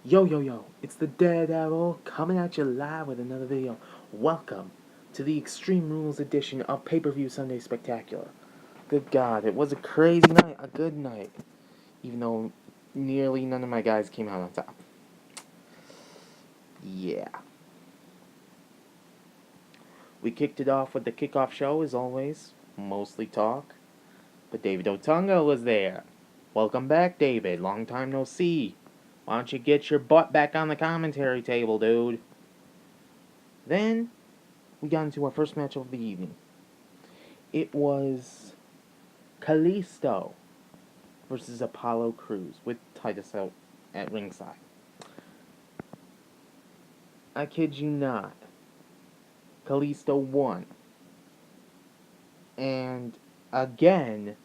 Yo, yo, yo, it's the Daredevil coming at you live with another video. Welcome to the Extreme Rules edition of Pay-Per-View Sunday Spectacular. Good God, it was a crazy night, a good night. Even though nearly none of my guys came out on top. Yeah. We kicked it off with the kickoff show, as always. Mostly talk. But David Otunga was there. Welcome back, David. Long time no see. Why don't you get your butt back on the commentary table, dude? Then, we got into our first match of the evening. It was Kalisto versus Apollo Crews with Titus out at ringside. I kid you not. Kalisto won. And again,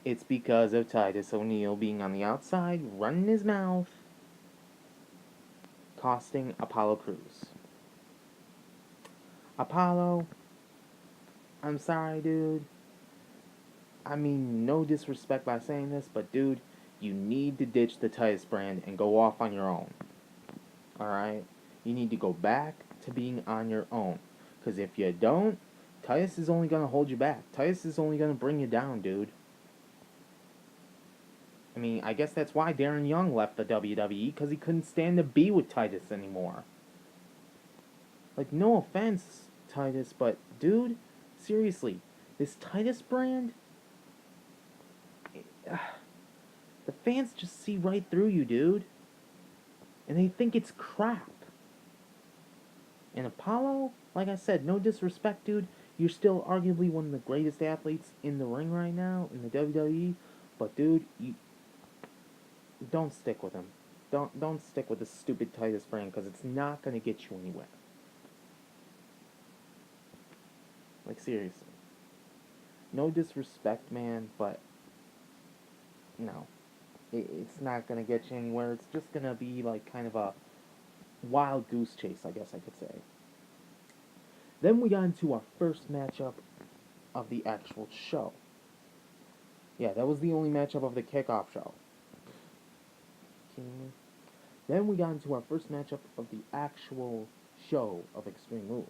it's because of Titus O'Neil being on the outside, running his mouth, costing Apollo Crews. Apollo, I'm sorry, dude. I mean, no disrespect by saying this, but dude, you need to ditch the Titus brand and go off on your own. Alright? You need to go back to being on your own. Because if you don't, Titus is only going to hold you back. Titus is only going to bring you down, dude. I mean, I guess that's why Darren Young left the WWE, because he couldn't stand to be with Titus anymore. Like, no offense, Titus, but dude, seriously, this Titus brand, the fans just see right through you, dude. And they think it's crap. And Apollo, like I said, no disrespect, dude. You're still arguably one of the greatest athletes in the ring right now in the WWE. But dude, you don't stick with him. Don't stick with the stupid Titus brand, because it's not gonna get you anywhere. Like, seriously. No disrespect, man, but no. It's not gonna get you anywhere. It's just gonna be like kind of a wild goose chase, I guess I could say. Then we got into our first matchup of the actual show. Yeah, that was the only matchup of the kickoff show. Kidding me? Then we got into our first matchup of the actual show of Extreme Rules.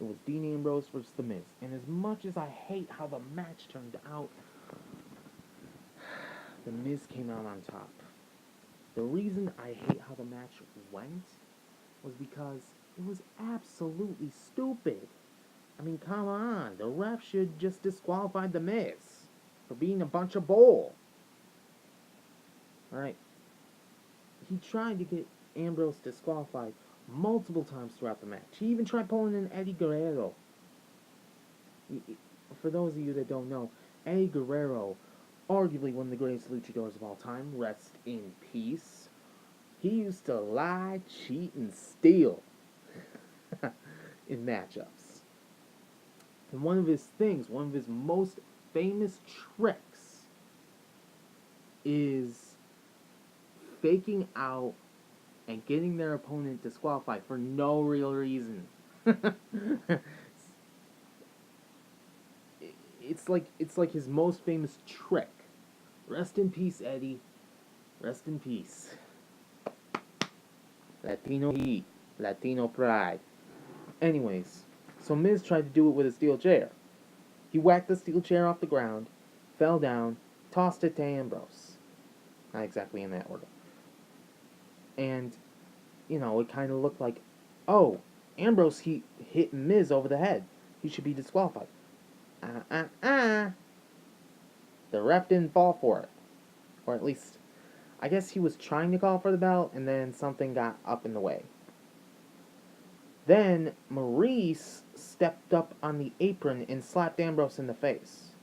It was Dean Ambrose versus The Miz. And as much as I hate how the match turned out, The Miz came out on top. The reason I hate how the match went was because it was absolutely stupid. I mean, come on. The ref should just disqualify The Miz for being a bunch of bull. Alright. He tried to get Ambrose disqualified multiple times throughout the match. He even tried pulling in Eddie Guerrero. For those of you that don't know, Eddie Guerrero, arguably one of the greatest luchadors of all time, rest in peace. He used to lie, cheat, and steal in matchups. And one of his most famous tricks is faking out and getting their opponent disqualified for no real reason. It's like his most famous trick. Rest in peace, Eddie. Rest in peace. Latino heat. Latino pride. Anyways, so Miz tried to do it with a steel chair. He whacked the steel chair off the ground, fell down, tossed it to Ambrose. Not exactly in that order. And, you know, it kind of looked like, oh, Ambrose he hit Miz over the head. He should be disqualified. The ref didn't fall for it. Or at least, I guess he was trying to call for the belt, and then something got up in the way. Then, Maurice stepped up on the apron and slapped Ambrose in the face.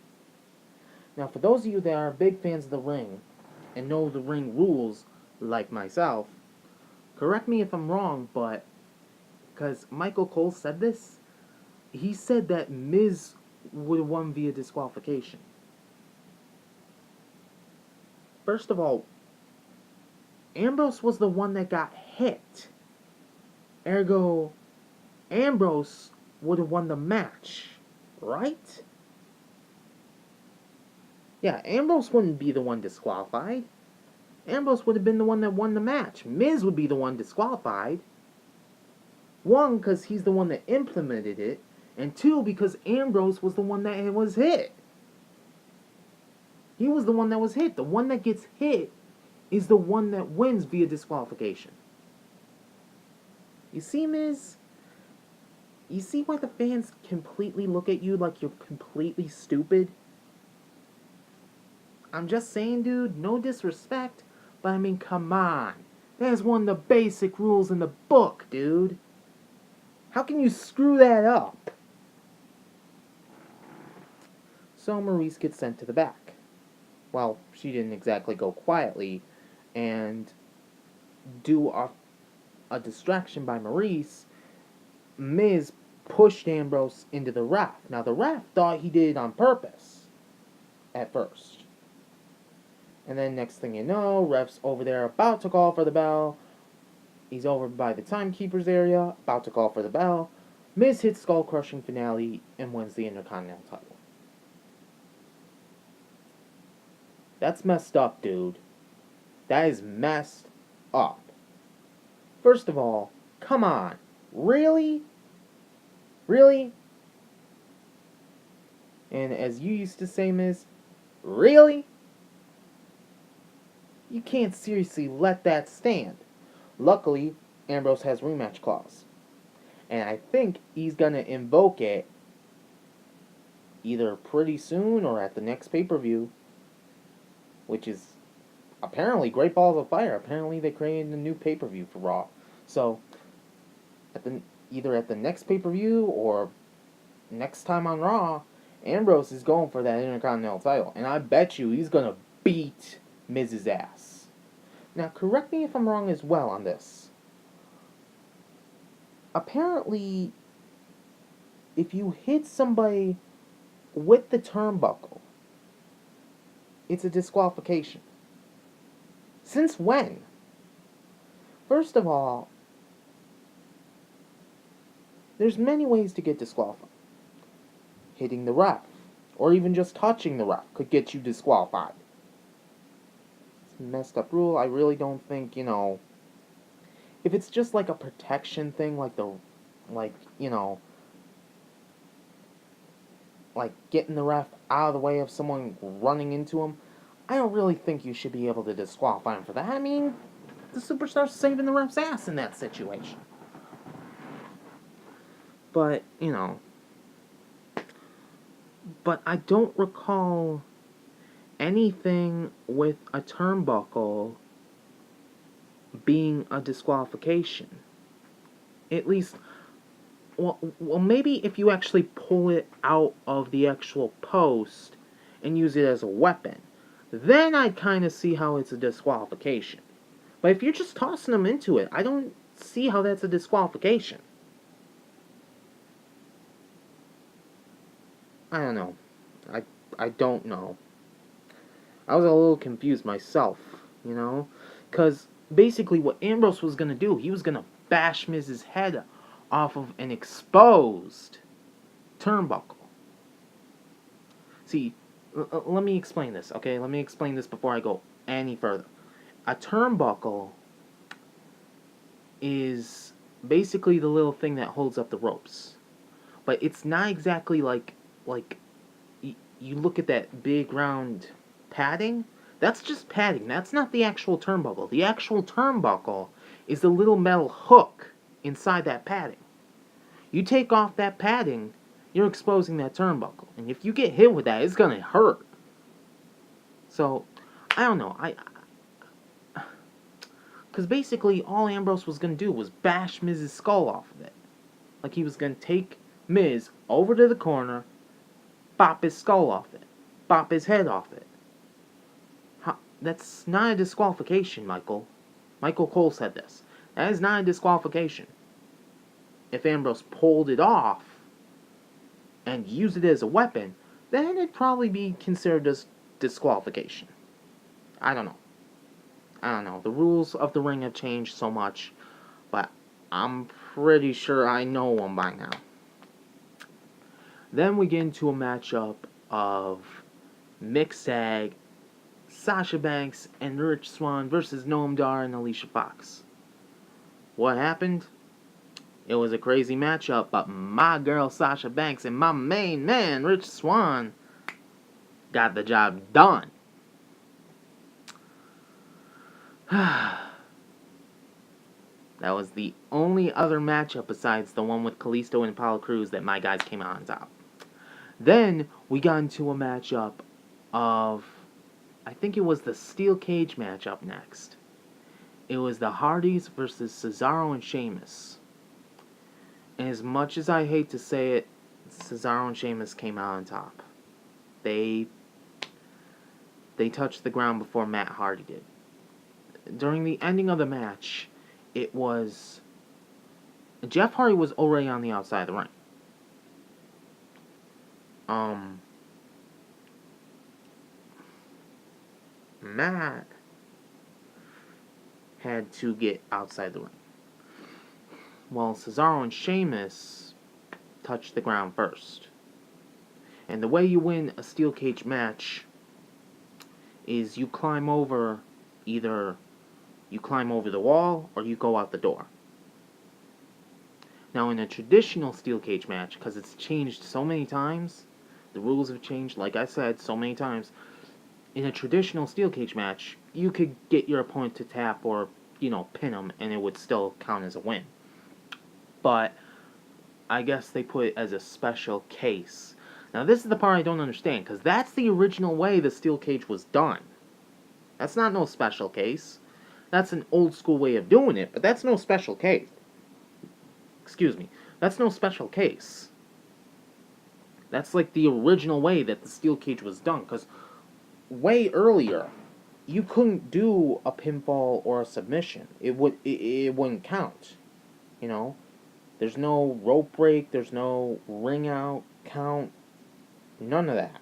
Now, for those of you that are big fans of the ring, and know the ring rules, like myself, correct me if I'm wrong, but, because Michael Cole said this, he said that Miz would have won via disqualification. First of all, Ambrose was the one that got hit. Ergo, Ambrose would have won the match, right? Yeah, Ambrose wouldn't be the one disqualified. Ambrose would have been the one that won the match. Miz would be the one disqualified. One, because he's the one that implemented it, and two, because Ambrose was the one that was hit. He was the one that was hit. The one that gets hit is the one that wins via disqualification. You see, Miz? You see why the fans completely look at you like you're completely stupid? I'm just saying, dude, no disrespect, but I mean, come on. That's one of the basic rules in the book, dude. How can you screw that up? So Maurice gets sent to the back. Well, she didn't exactly go quietly, and due a distraction by Maurice, Miz pushed Ambrose into the ref. Now, the ref thought he did it on purpose at first. And then next thing you know, ref's over there about to call for the bell. He's over by the timekeeper's area, about to call for the bell. Miz hits skull-crushing finale and wins the Intercontinental title. That's messed up, dude. That is messed up. First of all, come on. Really? Really? And as you used to say, Miz, really? You can't seriously let that stand. Luckily, Ambrose has rematch clause. And I think he's going to invoke it either pretty soon or at the next pay-per-view, which is apparently Great Balls of Fire. Apparently they created a new pay-per-view for Raw. So, either at the next pay-per-view or next time on Raw, Ambrose is going for that Intercontinental title. And I bet you he's going to beat Miz's ass. Now, correct me if I'm wrong as well on this. Apparently, if you hit somebody with the turnbuckle, it's a disqualification. Since when? First of all, there's many ways to get disqualified. Hitting the ref, or even just touching the ref, could get you disqualified. It's a messed up rule. I really don't think, if it's just like a protection thing, like getting the ref out of the way of someone running into him, I don't really think you should be able to disqualify him for that. I mean, the superstar's saving the ref's ass in that situation. But, but I don't recall anything with a turnbuckle being a disqualification. At least, well, maybe if you actually pull it out of the actual post and use it as a weapon, then I'd kind of see how it's a disqualification. But if you're just tossing them into it, I don't see how that's a disqualification. I don't know. I don't know. I was a little confused myself, because basically what Ambrose was going to do, he was going to bash Miz's head off of an exposed turnbuckle. See, let me explain this, okay? Let me explain this before I go any further. A turnbuckle is basically the little thing that holds up the ropes. But it's not exactly like you look at that big round padding. That's just padding. That's not the actual turnbuckle. The actual turnbuckle is the little metal hook inside that padding. You take off that padding, you're exposing that turnbuckle. And if you get hit with that, it's going to hurt. So, I don't know. Because basically, all Ambrose was going to do was bash Miz's skull off of it. Like he was going to take Miz over to the corner, bop his skull off it, bop his head off it. That's not a disqualification, Michael. Michael Cole said this. That is not a disqualification. If Ambrose pulled it off and used it as a weapon, then it'd probably be considered as disqualification. I don't know. The rules of the ring have changed so much, but I'm pretty sure I know them by now. Then we get into a matchup of mixed tag Sasha Banks and Rich Swann versus Noam Dar and Alicia Fox. What happened? It was a crazy matchup, but my girl Sasha Banks and my main man Rich Swann got the job done. That was the only other matchup besides the one with Kalisto and Apollo Crews that my guys came out on top. Then we got into a matchup of, I think it was the Steel Cage matchup next. It was the Hardys versus Cesaro and Sheamus. And as much as I hate to say it, Cesaro and Sheamus came out on top. They touched the ground before Matt Hardy did. During the ending of the match, it was... Jeff Hardy was already on the outside of the ring. Matt had to get outside the ring. Well, Cesaro and Sheamus touched the ground first. And the way you win a steel cage match is you climb over, either you climb over the wall or you go out the door. Now, in a traditional steel cage match, because it's changed so many times, the rules have changed, like I said, so many times. In a traditional steel cage match, you could get your opponent to tap or, pin them, and it would still count as a win. But I guess they put it as a special case. Now, this is the part I don't understand, because that's the original way the steel cage was done. That's not no special case. That's an old school way of doing it, but that's no special case. Excuse me. That's no special case. That's like the original way that the steel cage was done, because way earlier, you couldn't do a pinfall or a submission. It wouldn't count. There's no rope break, there's no ring out, count, none of that.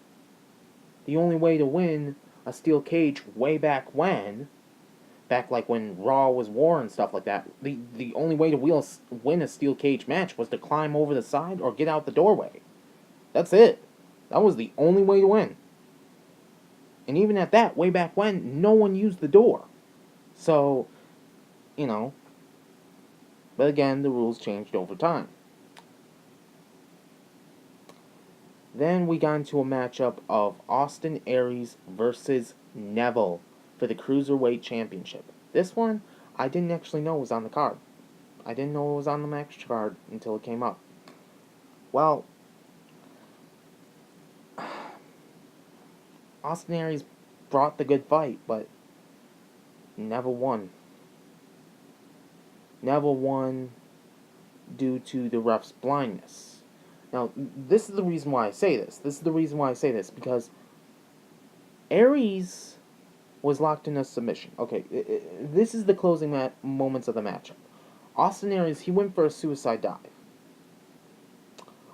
The only way to win a steel cage way back like when Raw was War and stuff like that, the only way to win a steel cage match was to climb over the side or get out the doorway. That's it. That was the only way to win. And even at that, way back when, no one used the door. So, but again, the rules changed over time. Then we got into a matchup of Austin Aries versus Neville for the Cruiserweight Championship. This one, I didn't actually know was on the card. I didn't know it was on the match card until it came up. Well, Austin Aries brought the good fight, but Neville won. Neville won due to the ref's blindness. Now, this is the reason why I say this. Because Aries was locked in a submission. Okay, this is the closing moments of the matchup. Austin Aries, he went for a suicide dive,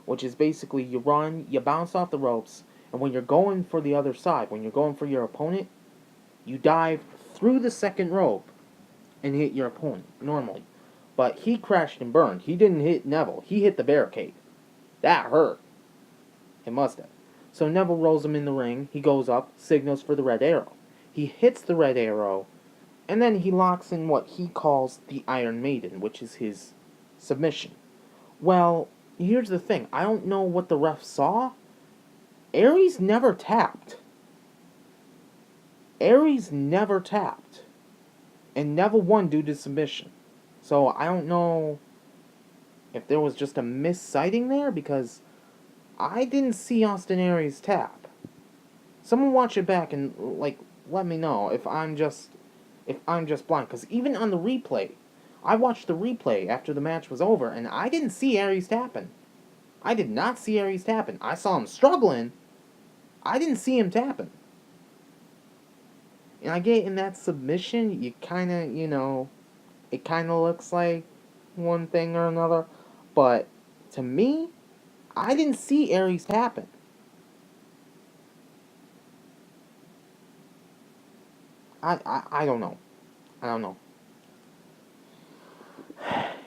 which is basically you run, you bounce off the ropes, and when you're going for the other side, when you're going for your opponent, you dive through the second rope and hit your opponent, normally. But he crashed and burned. He didn't hit Neville. He hit the barricade. That hurt. It must have. So Neville rolls him in the ring. He goes up, signals for the red arrow. He hits the red arrow, and then he locks in what he calls the Iron Maiden, which is his submission. Well, here's the thing. I don't know what the ref saw. Aries never tapped. And Neville won due to submission. So I don't know if there was just a missighting there, because I didn't see Austin Aries tap. Someone watch it back and let me know if I'm just blind. Because even on the replay, I watched the replay after the match was over, and I didn't see Aries tapping. I did not see Aries tapping. I saw him struggling. I didn't see him tapping. And I get in that submission, you kind of, it kind of looks like one thing or another. But to me, I didn't see Aries tapping. I don't know.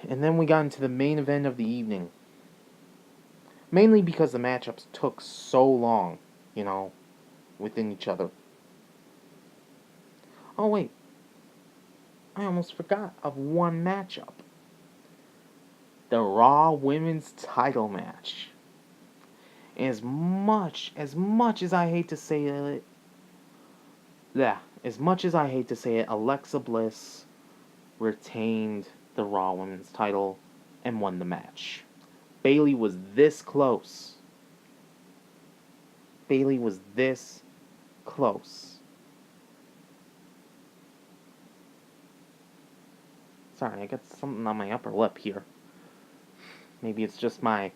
And then we got into the main event of the evening. Mainly because the matchups took so long, within each other. Oh, wait. I almost forgot of one matchup. The Raw Women's title match. As much as I hate to say it, as much as I hate to say it, Alexa Bliss retained the Raw Women's title and won the match. Bayley was this close. Bayley was this close. Sorry, I got something on my upper lip here. Maybe it's just my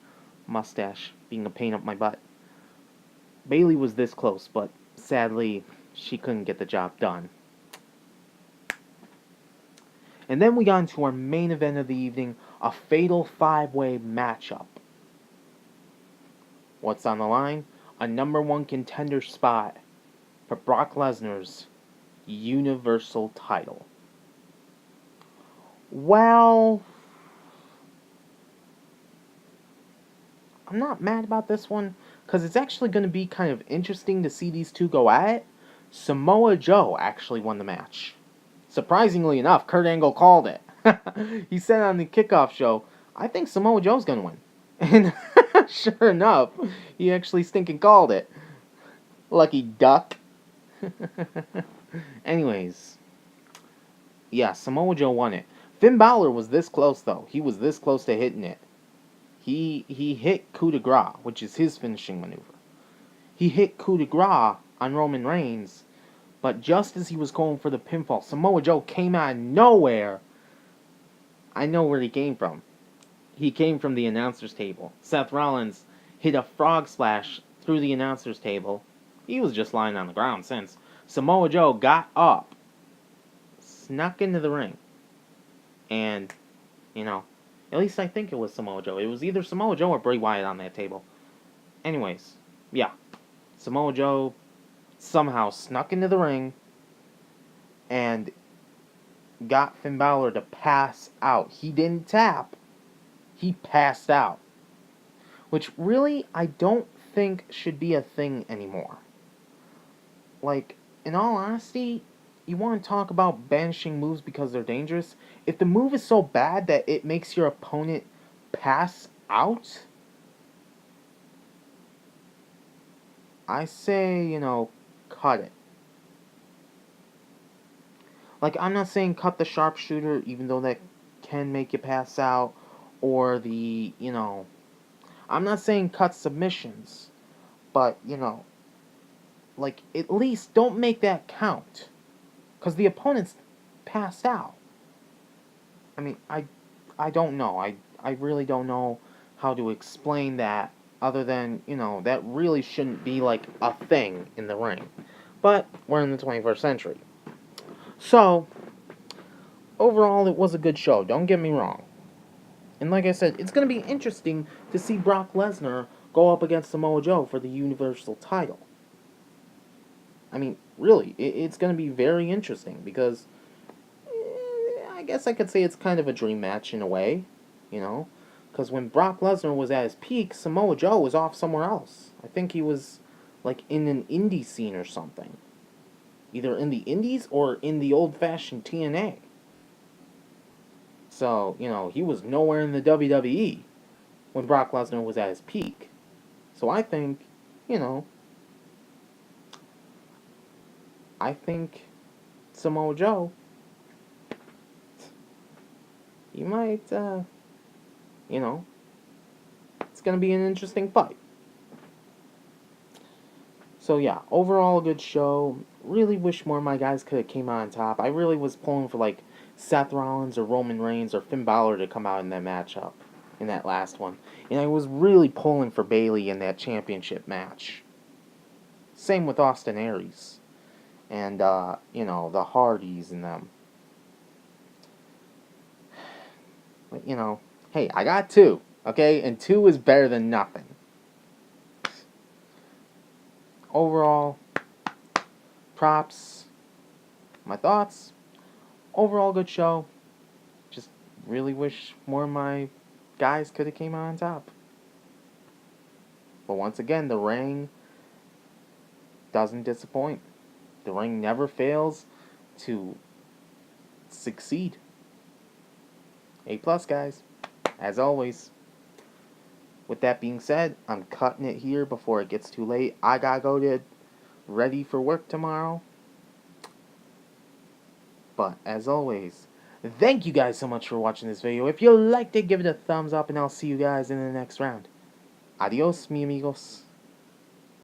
mustache being a pain up my butt. Bayley was this close, but sadly, she couldn't get the job done. And then we got into our main event of the evening, a fatal 5-way matchup. What's on the line? A number 1 contender spot for Brock Lesnar's Universal title. Well, I'm not mad about this one, because it's actually going to be kind of interesting to see these two go at it. Samoa Joe actually won the match. Surprisingly enough, Kurt Angle called it. He said on the kickoff show, I think Samoa Joe's going to win. And sure enough, he actually stinking called it. Lucky duck. Anyways, yeah, Samoa Joe won it. Finn Balor was this close, though. He was this close to hitting it. He hit coup de grace, which is his finishing maneuver. He hit coup de grace on Roman Reigns, but just as he was going for the pinfall, Samoa Joe came out of nowhere. I know where he came from. He came from the announcer's table. Seth Rollins hit a frog splash through the announcer's table. He was just lying on the ground since. Samoa Joe got up, snuck into the ring, and, at least I think it was Samoa Joe. It was either Samoa Joe or Bray Wyatt on that table. Anyways, yeah. Samoa Joe somehow snuck into the ring and got Finn Balor to pass out. He didn't tap. He passed out. Which really, I don't think should be a thing anymore. Like, in all honesty, you want to talk about banishing moves because they're dangerous? If the move is so bad that it makes your opponent pass out, I say, cut it. Like, I'm not saying cut the sharpshooter, even though that can make you pass out, or the, I'm not saying cut submissions, but, like, at least don't make that count. Because the opponent's passed out. I mean, I don't know. I really don't know how to explain that other than, that really shouldn't be like a thing in the ring. But we're in the 21st century. So, overall, it was a good show. Don't get me wrong. And like I said, it's going to be interesting to see Brock Lesnar go up against Samoa Joe for the Universal title. I mean, really, it's going to be very interesting because I guess I could say it's kind of a dream match in a way, because when Brock Lesnar was at his peak, Samoa Joe was off somewhere else. I think he was, like, in an indie scene or something. Either in the indies or in the old-fashioned TNA. So, he was nowhere in the WWE when Brock Lesnar was at his peak. So I think, Samoa Joe, he might, it's going to be an interesting fight. So yeah, overall a good show. Really wish more of my guys could have came out on top. I really was pulling for like Seth Rollins or Roman Reigns or Finn Balor to come out in that matchup, in that last one. And I was really pulling for Bayley in that championship match. Same with Austin Aries. And, the Hardys and them. But, hey, I got 2, okay? And 2 is better than nothing. Overall, props, my thoughts. Overall, good show. Just really wish more of my guys could have came out on top. But once again, the ring doesn't disappoint. The ring never fails to succeed. A plus, guys. As always. With that being said, I'm cutting it here before it gets too late. I gotta go to ready for work tomorrow. But as always, thank you guys so much for watching this video. If you liked it, give it a thumbs up, and I'll see you guys in the next round. Adios, mi amigos.